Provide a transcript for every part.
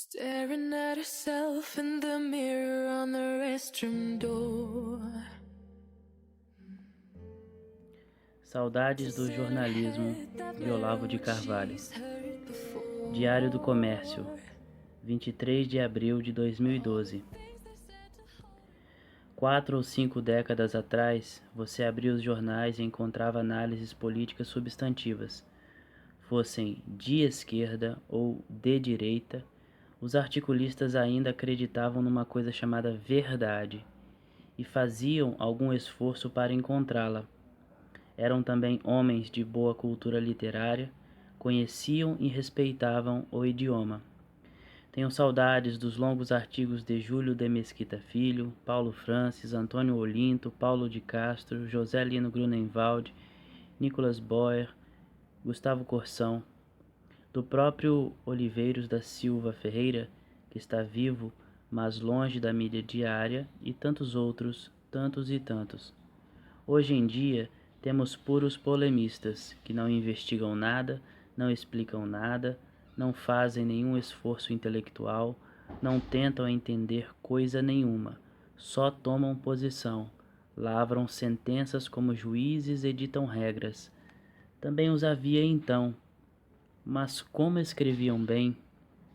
Staring at herself in the mirror on the restroom door. Saudades do jornalismo, de Olavo de Carvalho. Diário do Comércio, 23 de abril de 2012. 4 ou 5 décadas atrás, você abria os jornais e encontrava análises políticas substantivas. Fossem de esquerda ou de direita, os articulistas ainda acreditavam numa coisa chamada verdade e faziam algum esforço para encontrá-la. Eram também homens de boa cultura literária, conheciam e respeitavam o idioma. Tenho saudades dos longos artigos de Júlio de Mesquita Filho, Paulo Francis, Antônio Olinto, Paulo de Castro, José Lino Grunenwald, Nicolas Boer, Gustavo Corsão, do próprio Oliveiros da Silva Ferreira, que está vivo, mas longe da mídia diária, e tantos outros, tantos e tantos. Hoje em dia, temos puros polemistas, que não investigam nada, não explicam nada, não fazem nenhum esforço intelectual, não tentam entender coisa nenhuma, só tomam posição, lavram sentenças como juízes e ditam regras. Também os havia então, mas como escreviam bem,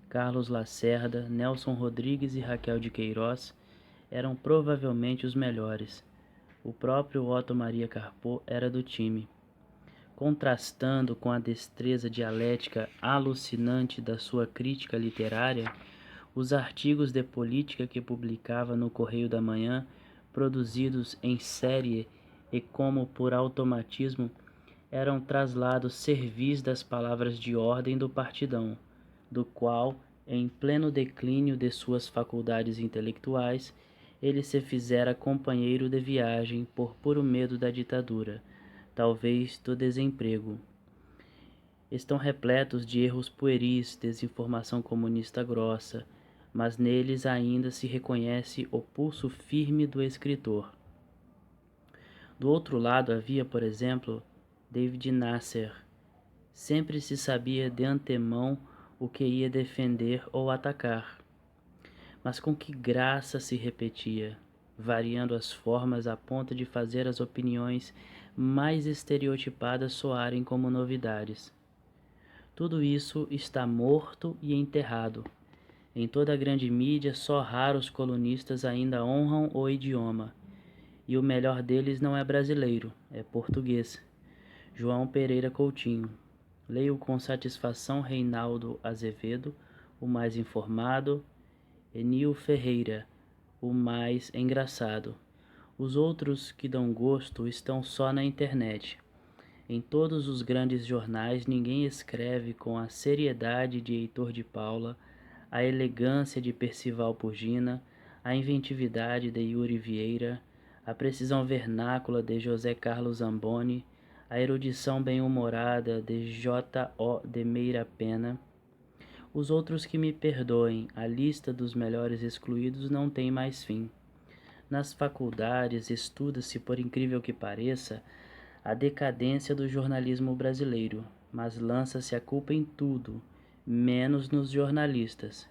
Carlos Lacerda, Nelson Rodrigues e Raquel de Queiroz eram provavelmente os melhores. O próprio Otto Maria Carpo era do time. Contrastando com a destreza dialética alucinante da sua crítica literária, os artigos de política que publicava no Correio da Manhã, produzidos em série e como por automatismo, eram traslados servis das palavras de ordem do partidão, do qual, em pleno declínio de suas faculdades intelectuais, ele se fizera companheiro de viagem por puro medo da ditadura, talvez do desemprego. Estão repletos de erros pueris, desinformação comunista grossa, mas neles ainda se reconhece o pulso firme do escritor. Do outro lado havia, por exemplo, David Nasser. Sempre se sabia de antemão o que ia defender ou atacar. Mas com que graça se repetia, variando as formas a ponto de fazer as opiniões mais estereotipadas soarem como novidades. Tudo isso está morto e enterrado. Em toda a grande mídia, só raros colunistas ainda honram o idioma. E o melhor deles não é brasileiro, é português. João Pereira Coutinho. Leio com satisfação Reinaldo Azevedo, o mais informado, e Nil Ferreira, o mais engraçado. Os outros que dão gosto estão só na internet. Em todos os grandes jornais ninguém escreve com a seriedade de Heitor de Paula, a elegância de Percival Pugina, a inventividade de Yuri Vieira, a precisão vernácula de José Carlos Zamboni, a erudição bem-humorada de J.O. de Meira Pena. Os outros que me perdoem, a lista dos melhores excluídos não tem mais fim. Nas faculdades estuda-se, por incrível que pareça, a decadência do jornalismo brasileiro, mas lança-se a culpa em tudo, menos nos jornalistas,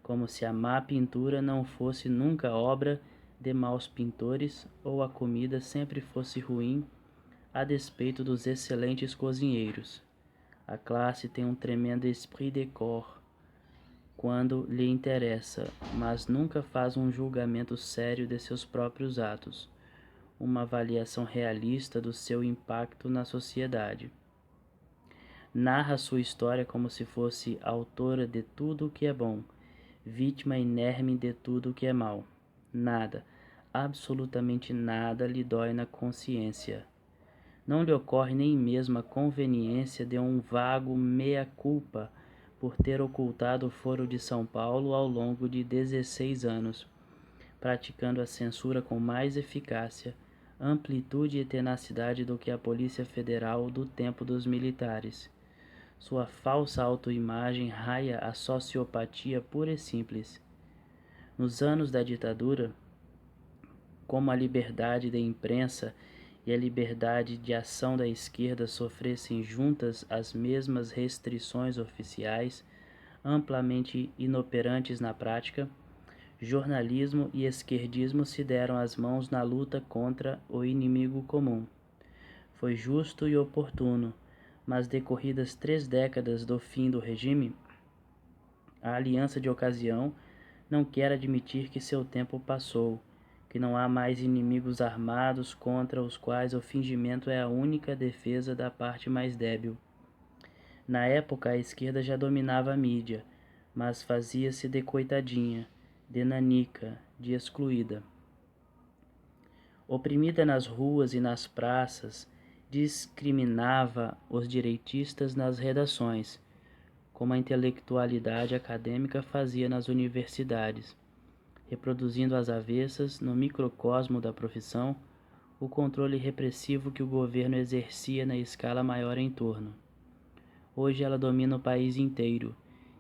como se a má pintura não fosse nunca obra de maus pintores ou a comida sempre fosse ruim a despeito dos excelentes cozinheiros. A classe tem um tremendo esprit de corps quando lhe interessa, mas nunca faz um julgamento sério de seus próprios atos, uma avaliação realista do seu impacto na sociedade. Narra sua história como se fosse autora de tudo o que é bom, vítima inerme de tudo o que é mal. Nada, absolutamente nada lhe dói na consciência. Não lhe ocorre nem mesmo a conveniência de um vago mea-culpa por ter ocultado o Foro de São Paulo ao longo de 16 anos, praticando a censura com mais eficácia, amplitude e tenacidade do que a Polícia Federal do tempo dos militares. Sua falsa autoimagem raia a sociopatia pura e simples. Nos anos da ditadura, como a liberdade de imprensa e a liberdade de ação da esquerda sofressem juntas as mesmas restrições oficiais, amplamente inoperantes na prática, jornalismo e esquerdismo se deram as mãos na luta contra o inimigo comum. Foi justo e oportuno, mas decorridas 3 décadas do fim do regime, a aliança de ocasião não quer admitir que seu tempo passou, que não há mais inimigos armados contra os quais o fingimento é a única defesa da parte mais débil. Na época, a esquerda já dominava a mídia, mas fazia-se de coitadinha, de nanica, de excluída. Oprimida nas ruas e nas praças, discriminava os direitistas nas redações, como a intelectualidade acadêmica fazia nas universidades, reproduzindo às avessas, no microcosmo da profissão, o controle repressivo que o governo exercia na escala maior em torno. Hoje ela domina o país inteiro,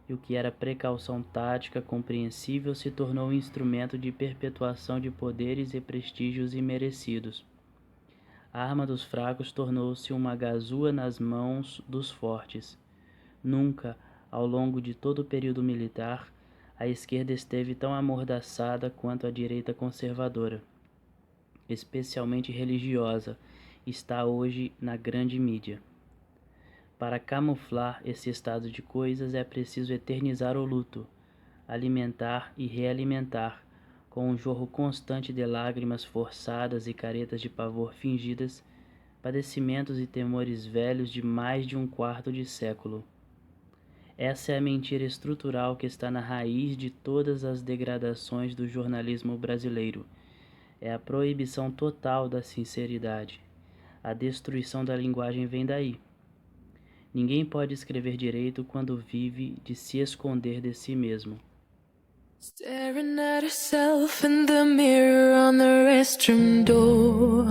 e o que era precaução tática compreensível se tornou um instrumento de perpetuação de poderes e prestígios imerecidos. A arma dos fracos tornou-se uma gazua nas mãos dos fortes. Nunca, ao longo de todo o período militar, a esquerda esteve tão amordaçada quanto a direita conservadora, especialmente religiosa, está hoje na grande mídia. Para camuflar esse estado de coisas é preciso eternizar o luto, alimentar e realimentar, com um jorro constante de lágrimas forçadas e caretas de pavor fingidas, padecimentos e temores velhos de mais de um quarto de século. Essa é a mentira estrutural que está na raiz de todas as degradações do jornalismo brasileiro. É a proibição total da sinceridade. A destruição da linguagem vem daí. Ninguém pode escrever direito quando vive de se esconder de si mesmo. Staring at herself in the mirror on the restroom door.